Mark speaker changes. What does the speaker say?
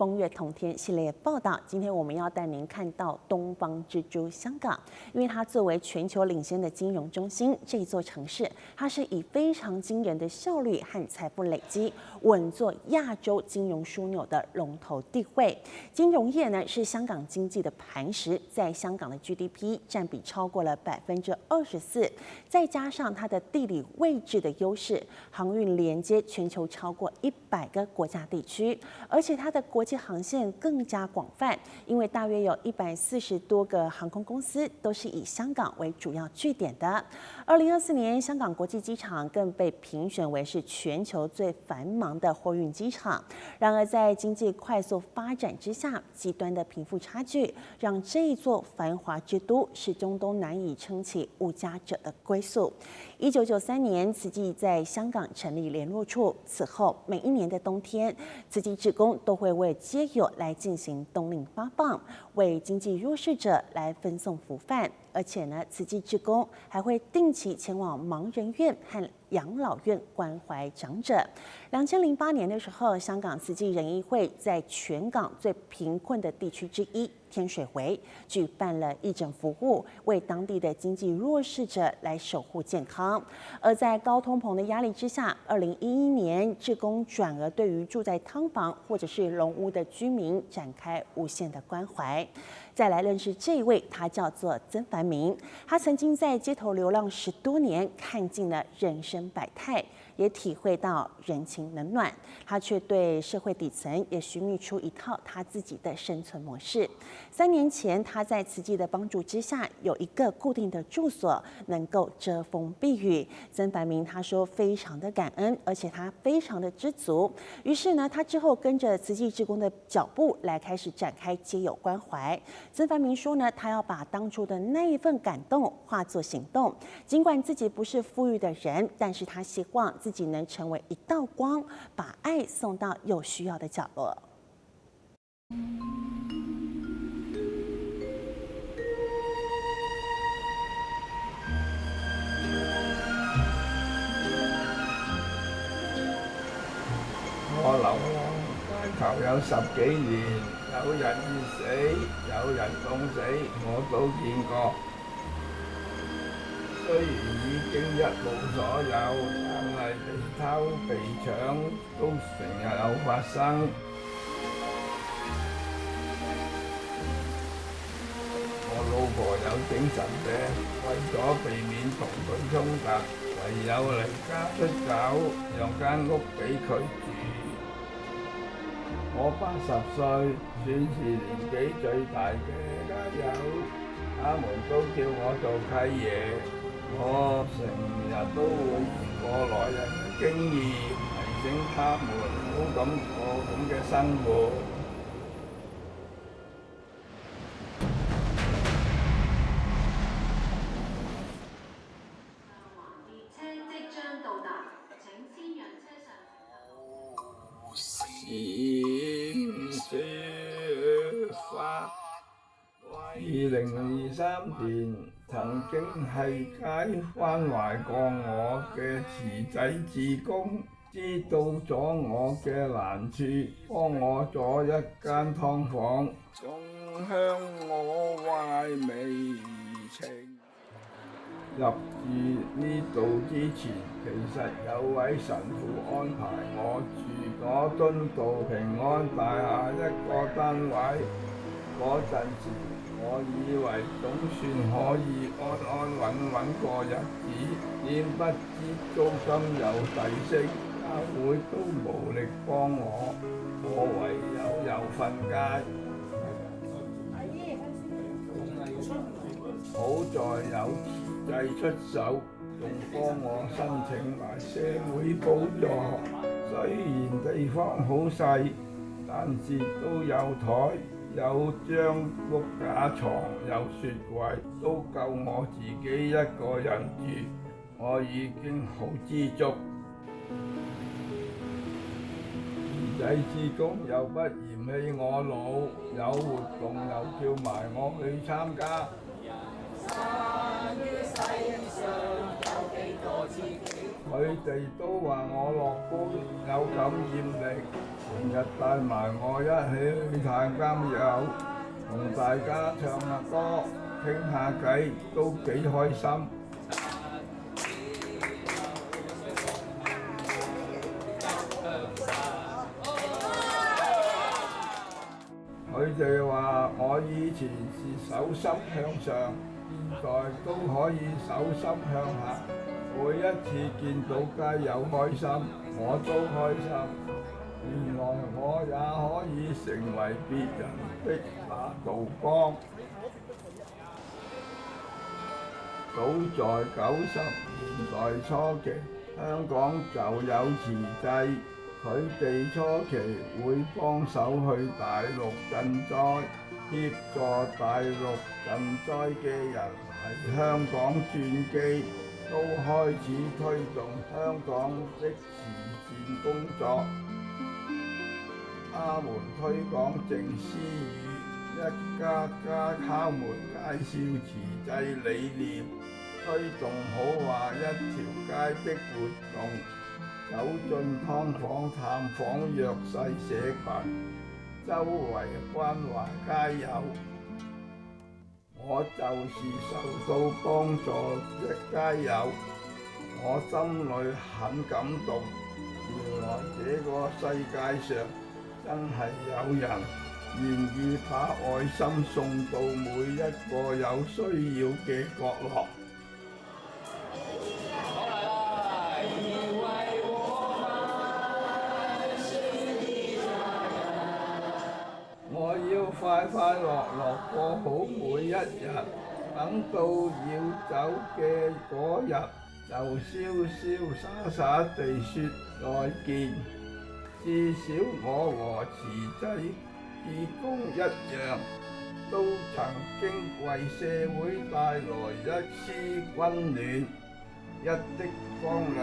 Speaker 1: 風月同天系列报道，今天我们要带您看到东方之珠香港，因为它作为全球领先的金融中心，这一座城市它是以非常惊人的效率和财富累积，稳坐亚洲金融枢纽的龙头地位。金融业呢是香港经济的磐石，在香港的 GDP 占比超过了24%，再加上它的地理位置的优势，航运连接全球超过100个国家地区，而且它的国际航线更加广泛，因为大约有140多个航空公司都是以香港为主要据点的。2024年，香港国际机场更被评选为是全球最繁忙的货运机场。然而，在经济快速发展之下，极端的贫富差距让这一座繁华之都始终都难以撑起无家者的归宿。1993年，慈济在香港成立联络处，此后每一年的冬天，慈济志工都会为街友来进行冬令发放，为经济弱势者来分送福饭。而且呢，慈济志工还会定期前往盲人院和养老院关怀长者。2008年的时候，香港慈济仁义会在全港最贫困的地区之一天水围举办了义诊服务，为当地的经济弱势者来守护健康。而在高通膨的压力之下，2011年，志工转而对于住在劏房或者是笼屋的居民展开无限的关怀。再来认识这一位，他叫做曾繁明，他曾经在街头流浪10多年，看尽了人生百态，也体会到人情冷暖，他却对社会底层也寻觅出一套他自己的生存模式。3年前，他在慈济的帮助之下，有一个固定的住所，能够遮风避雨。曾繁明他说非常的感恩，而且他非常的知足。于是呢，他之后跟着慈济志工的脚步来开始展开街友关怀。曾繁明说呢，他要把当初的那一份感动化作行动。尽管自己不是富裕的人，但是他希望自己能成为一道光，把爱送到有需要的角落。
Speaker 2: 我流浪街頭有10幾年，有人熱死，有人凍死，我都見過。雖然已經一無所有，但係被偷被搶都成日有發生。我老婆有精神病，為咗避免同佢衝突，唯有離家出走，讓間屋俾佢住。我80歲，算是年紀最大嘅家友，他們都叫我做契爺。我成日都會言過來人嘅經驗，提醒他們唔好咁過咁嘅生活。
Speaker 3: 列車即將到達，請先讓車上。
Speaker 2: 閃雪花。2023年曾經係街關懷過我嘅慈濟志工，知道咗我嘅難處，幫我咗一間劏房，仲向我壞眉情。入住呢度之前，其實有位神父安排我住佐敦道平安大廈一個單位。嗰陣時，我以為總算可以安安穩穩過日子，點不知租金又遞升，教會都無力幫我唯有又瞓街。好在有慈濟出手，仲幫我申請埋社會補助。雖然地方好細，但是都有台。有張碌架床，有雪櫃，都夠我自己一個人住，我已經好知足。慈濟志工又不嫌棄我老，有活動又叫埋我去參加。佢哋都話我樂觀，有感染力。成日帶埋我一起去探監友，同大家唱下歌、傾下偈，都幾開心。佢哋話我以前是手心向上，現在都可以手心向下。每一次見到街友開心，我都開心。原來我也可以成為別人的那道光。早在90年代初期，香港就有慈濟，佢哋初期會幫手去大陸賑災，協助大陸賑災嘅人喺香港轉機，都開始推動香港的慈善工作。他們推廣靜思語，一家家敲門介紹慈濟理念，推動好話一條街的活動，走進劏房探訪弱勢社群，周圍關懷街友。我就是受到幫助的街友，我心裏很感動。原來這個世界上真係有人願意把愛心送到每一個有需要嘅角落。我要快快樂樂過好每一日，等到要走嘅嗰日，就瀟瀟灑灑地說再見。至少我和慈濟義工一樣，都曾經為社會帶來一絲溫暖，一滴光亮。